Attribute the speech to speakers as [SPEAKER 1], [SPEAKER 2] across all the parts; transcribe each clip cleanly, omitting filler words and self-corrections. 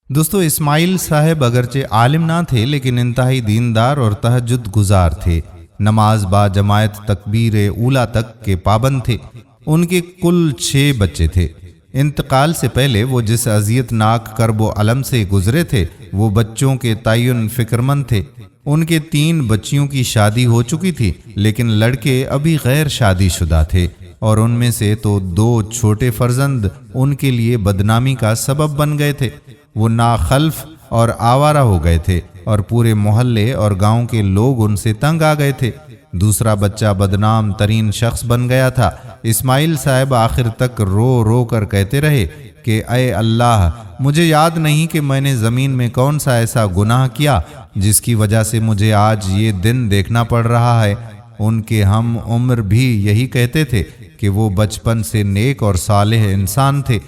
[SPEAKER 1] دوستو اسماعیل صاحب اگرچہ عالم نہ تھے لیکن انتہائی دیندار اور تہجد گزار تھے۔ نماز با جماعت تکبیر اولیٰ تک کے پابند تھے۔ ان کے کل 6 بچے تھے۔ انتقال سے پہلے وہ جس اذیت ناک کرب و الم سے گزرے تھے وہ بچوں کے تعین فکرمند تھے۔ ان کے 3 بچیوں کی شادی ہو چکی تھی لیکن لڑکے ابھی غیر شادی شدہ تھے، اور ان میں سے تو 2 چھوٹے فرزند ان کے لیے بدنامی کا سبب بن گئے تھے۔ وہ ناخلف اور آوارہ ہو گئے تھے اور پورے محلے اور گاؤں کے لوگ ان سے تنگ آ گئے تھے۔ دوسرا بچہ بدنام ترین شخص بن گیا تھا۔ اسماعیل صاحب آخر تک رو رو کر کہتے رہے کہ اے اللہ، مجھے یاد نہیں کہ میں نے زمین میں کون سا ایسا گناہ کیا جس کی وجہ سے مجھے آج یہ دن دیکھنا پڑ رہا ہے۔ ان کے ہم عمر بھی یہی کہتے تھے کہ وہ بچپن سے نیک اور صالح انسان تھے،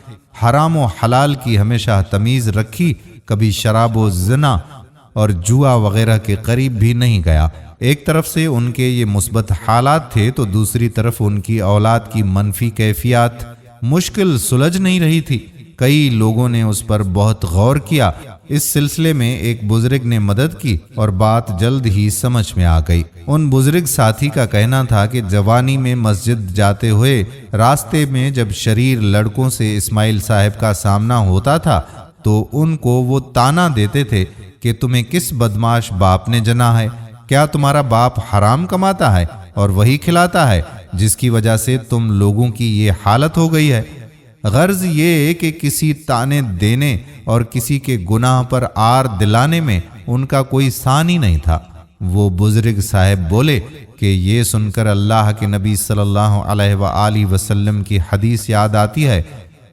[SPEAKER 1] حرام و حلال کی ہمیشہ تمیز رکھی، کبھی شراب و زنا اور جوا وغیرہ کے قریب بھی نہیں گیا۔ ایک طرف سے ان کے یہ مثبت حالات تھے تو دوسری طرف ان کی اولاد کی منفی کیفیات مشکل سلجھ نہیں رہی تھی۔ کئی لوگوں نے اس پر بہت غور کیا۔ اس سلسلے میں ایک بزرگ نے مدد کی اور بات جلد ہی سمجھ میں آ گئی۔ ان بزرگ ساتھی کا کہنا تھا کہ جوانی میں مسجد جاتے ہوئے راستے میں جب شریر لڑکوں سے اسماعیل صاحب کا سامنا ہوتا تھا تو ان کو وہ طعنہ دیتے تھے کہ تمہیں کس بدمعاش باپ نے جنا ہے؟ کیا تمہارا باپ حرام کماتا ہے اور وہی کھلاتا ہے جس کی وجہ سے تم لوگوں کی یہ حالت ہو گئی ہے؟ غرض یہ کہ کسی طعنے دینے اور کسی کے گناہ پر آر دلانے میں ان کا کوئی ثانی نہیں تھا۔ وہ بزرگ صاحب بولے کہ یہ سن کر اللہ کے نبی صلی اللہ علیہ وآلہ وسلم کی حدیث یاد آتی ہے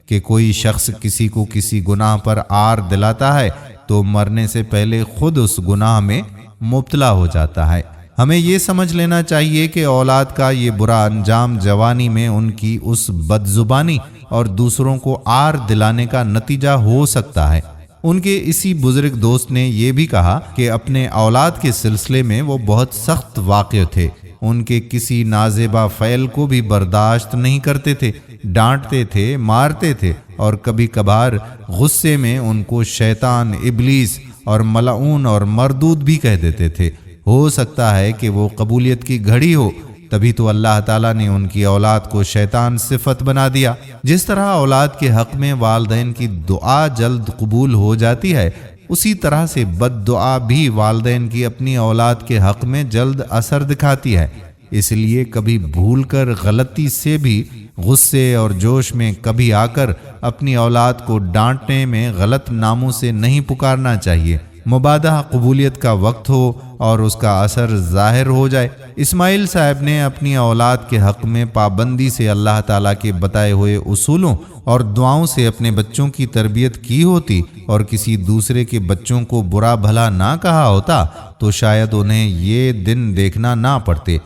[SPEAKER 1] کہ کوئی شخص کسی کو کسی گناہ پر آر دلاتا ہے تو مرنے سے پہلے خود اس گناہ میں مبتلا ہو جاتا ہے۔ ہمیں یہ سمجھ لینا چاہیے کہ اولاد کا یہ برا انجام جوانی میں ان کی اس بدزبانی اور دوسروں کو آر دلانے کا نتیجہ ہو سکتا ہے۔ ان کے اسی بزرگ دوست نے یہ بھی کہا کہ اپنے اولاد کے سلسلے میں وہ بہت سخت واقع تھے۔ ان کے کسی نازیبا فعل کو بھی برداشت نہیں کرتے تھے، ڈانٹتے تھے، مارتے تھے اور کبھی کبھار غصے میں ان کو شیطان، ابلیس اور ملعون اور مردود بھی کہہ دیتے تھے۔ ہو سکتا ہے کہ وہ قبولیت کی گھڑی ہو، تبھی تو اللہ تعالیٰ نے ان کی اولاد کو شیطان صفت بنا دیا۔ جس طرح اولاد کے حق میں والدین کی دعا جلد قبول ہو جاتی ہے، اسی طرح سے بد دعا بھی والدین کی اپنی اولاد کے حق میں جلد اثر دکھاتی ہے۔ اس لیے کبھی بھول کر غلطی سے بھی غصے اور جوش میں کبھی آ کر اپنی اولاد کو ڈانٹنے میں غلط ناموں سے نہیں پکارنا چاہیے۔ مبادہ قبولیت کا وقت ہو اور اس کا اثر ظاہر ہو جائے۔ اسماعیل صاحب نے اپنی اولاد کے حق میں پابندی سے اللہ تعالیٰ کے بتائے ہوئے اصولوں اور دعاؤں سے اپنے بچوں کی تربیت کی ہوتی اور کسی دوسرے کے بچوں کو برا بھلا نہ کہا ہوتا تو شاید انہیں یہ دن دیکھنا نہ پڑتے،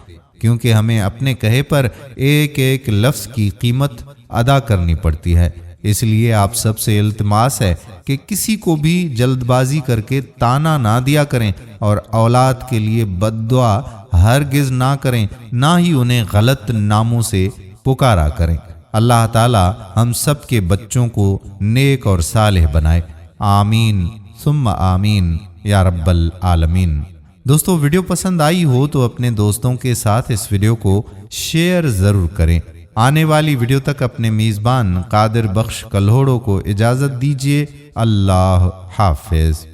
[SPEAKER 1] کیونکہ ہمیں اپنے کہے پر ایک ایک لفظ کی قیمت ادا کرنی پڑتی ہے۔ اس لیے آپ سب سے التماس ہے کہ کسی کو بھی جلد بازی کر کے طعنہ نہ دیا کریں اور اولاد کے لیے بد دعا ہرگز نہ کریں، نہ ہی انہیں غلط ناموں سے پکارا کریں۔ اللہ تعالی ہم سب کے بچوں کو نیک اور صالح بنائے، آمین ثم آمین یا رب العالمین۔ دوستو ویڈیو پسند آئی ہو تو اپنے دوستوں کے ساتھ اس ویڈیو کو شیئر ضرور کریں۔ آنے والی ویڈیو تک اپنے میزبان قادر بخش کلہوڑو کو اجازت دیجیے۔ اللہ حافظ۔